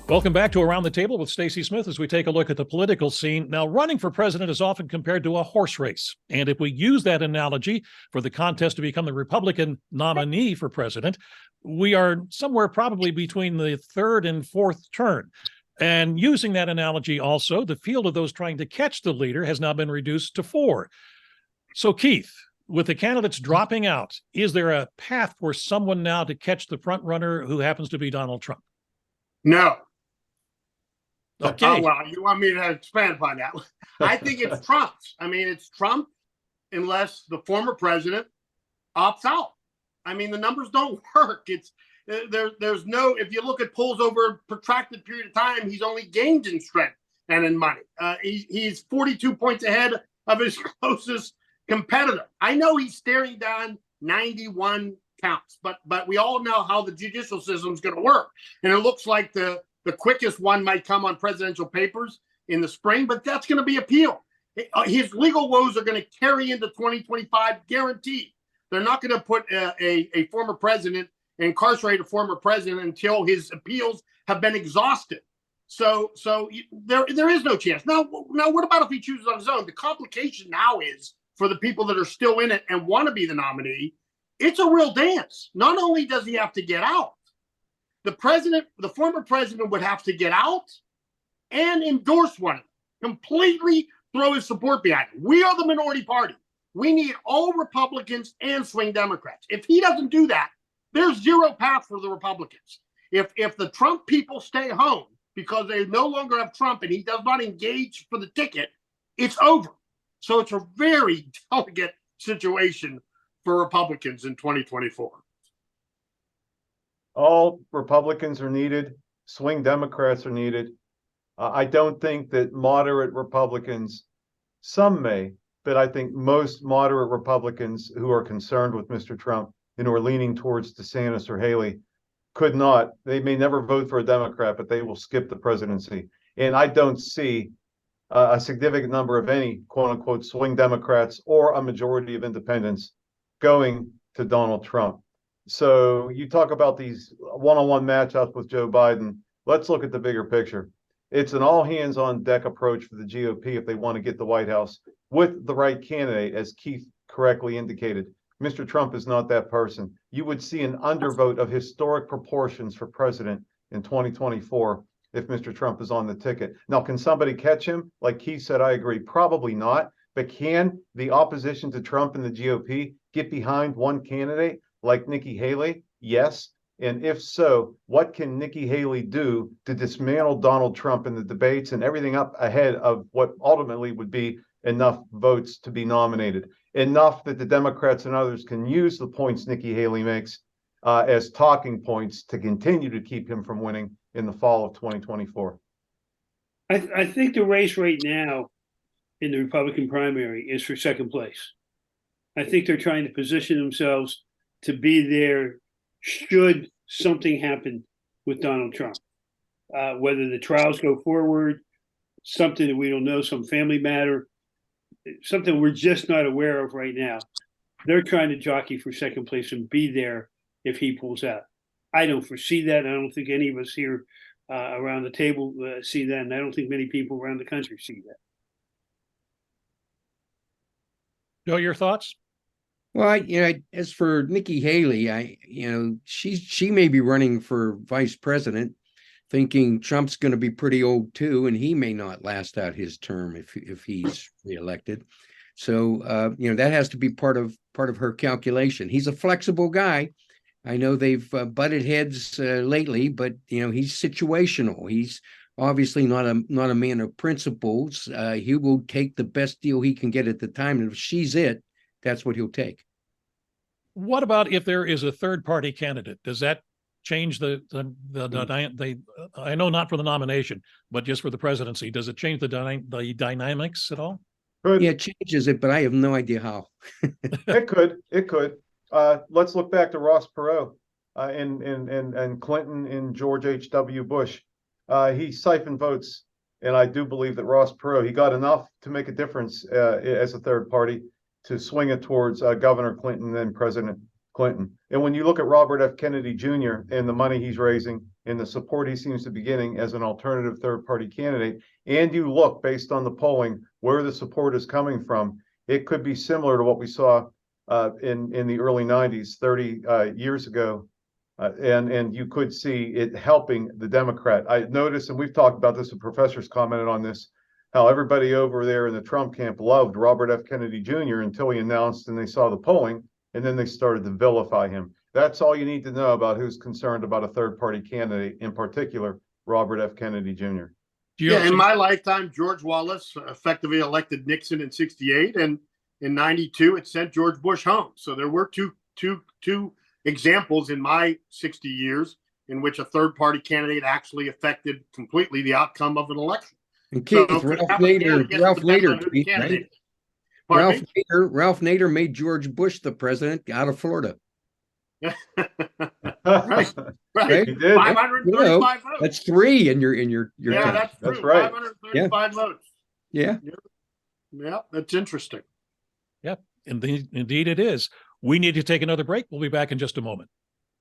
Welcome back to Around the Table with Stacy Smith as we take a look at the political scene. Now, running for president is often compared to a horse race. And if we use that analogy for the contest to become the Republican nominee for president, we are somewhere probably between the third and fourth turn. And using that analogy also, the field of those trying to catch the leader has now been reduced to four. So, Keith, with the candidates dropping out, is there a path for someone now to catch the front runner who happens to be Donald Trump? No. Okay. Oh, well, you want me to expand upon that? I think it's Trump's. I mean, it's Trump unless the former president opts out. I mean, the numbers don't work. It's there's no, if you look at polls over a protracted period of time, he's only gained in strength and in money. He's 42 points ahead of his closest competitor. I know he's staring down 91 counts, but we all know how the judicial system is going to work. And it looks like the quickest one might come on presidential papers in the spring, but that's going to be appealed. His legal woes are going to carry into 2025, guaranteed. They're not going to put a former president, incarcerate a former president until his appeals have been exhausted. So there is no chance. Now, what about if he chooses on his own? The complication now is for the people that are still in it and want to be the nominee, it's a real dance. Not only does he have to get out, the former president would have to get out and endorse one of them, completely throw his support behind it. We are the minority party. We need all Republicans and swing Democrats. If he doesn't do that, there's zero path for the Republicans. If the Trump people stay home because they no longer have Trump and he does not engage for the ticket, it's over. So it's a very delicate situation for Republicans in 2024. All Republicans are needed. Swing Democrats are needed. I don't think that moderate Republicans, some may, but I think most moderate Republicans who are concerned with Mr. Trump and who are leaning towards DeSantis or Haley could not. They may never vote for a Democrat, but they will skip the presidency. And I don't see a significant number of any quote unquote swing Democrats or a majority of independents going to Donald Trump. So you talk about these one-on-one matchups with Joe Biden. Let's look at the bigger picture. It's an all-hands-on-deck approach for the GOP if they want to get the White House with the right candidate, as Keith correctly indicated. Mr. Trump is not that person. You would see an undervote of historic proportions for president in 2024 if Mr. Trump is on the ticket. Now, can somebody catch him? Like Keith said, I agree, probably not. But can the opposition to Trump and the GOP get behind one candidate like Nikki Haley? Yes. And if so, what can Nikki Haley do to dismantle Donald Trump in the debates and everything up ahead of what ultimately would be enough votes to be nominated? Enough that the Democrats and others can use the points Nikki Haley makes as talking points to continue to keep him from winning in the fall of 2024. I think the race right now in the Republican primary is for second place. I think they're trying to position themselves to be there should something happen with Donald Trump. Whether the trials go forward, something that we don't know, some family matter, something we're just not aware of right now. They're trying to jockey for second place and be there if he pulls out. I don't foresee that. I don't think any of us here around the table see that, and I don't think many people around the country see that. Joe, your thoughts? Well, as for Nikki Haley, she may be running for vice president, thinking Trump's going to be pretty old too, and he may not last out his term if he's reelected. So that has to be part of her calculation. He's a flexible guy. I know they've butted heads lately, but he's situational. He's obviously not a man of principles. He will take the best deal he can get at the time, and if she's it, that's what he'll take. What about if there is a third-party candidate? Does that change the I know not for the nomination, but just for the presidency? Does it change the dynamics at all? Could. Yeah, it changes it, but I have no idea how. It could. Let's look back to Ross Perot and Clinton and George H.W. Bush. He siphoned votes, and I do believe that Ross Perot, he got enough to make a difference as a third party to swing it towards Governor Clinton and then President Clinton. And when you look at Robert F. Kennedy Jr. and the money he's raising and the support he seems to be getting as an alternative third-party candidate, and you look based on the polling where the support is coming from, it could be similar to what we saw in the early 90s, 30 years ago. And you could see it helping the Democrat. I noticed, and we've talked about this, the professors commented on this, how everybody over there in the Trump camp loved Robert F. Kennedy Jr. until he announced and they saw the polling, and then they started to vilify him. That's all you need to know about who's concerned about a third-party candidate, in particular, Robert F. Kennedy Jr. Yeah, in my lifetime, George Wallace effectively elected Nixon in '68, and in '92 it sent George Bush home. So there were two examples in my 60 years in which a third-party candidate actually affected completely the outcome of an election. And Keith, So Ralph Nader, Keith, right? Pardon me? Ralph Nader made George Bush the president out of Florida. Right. He did. 535 votes. That's three in your Yeah, count. that's true. That's right. 535 votes. Yeah. Yeah, that's interesting. Indeed it is. We need to take another break. We'll be back in just a moment.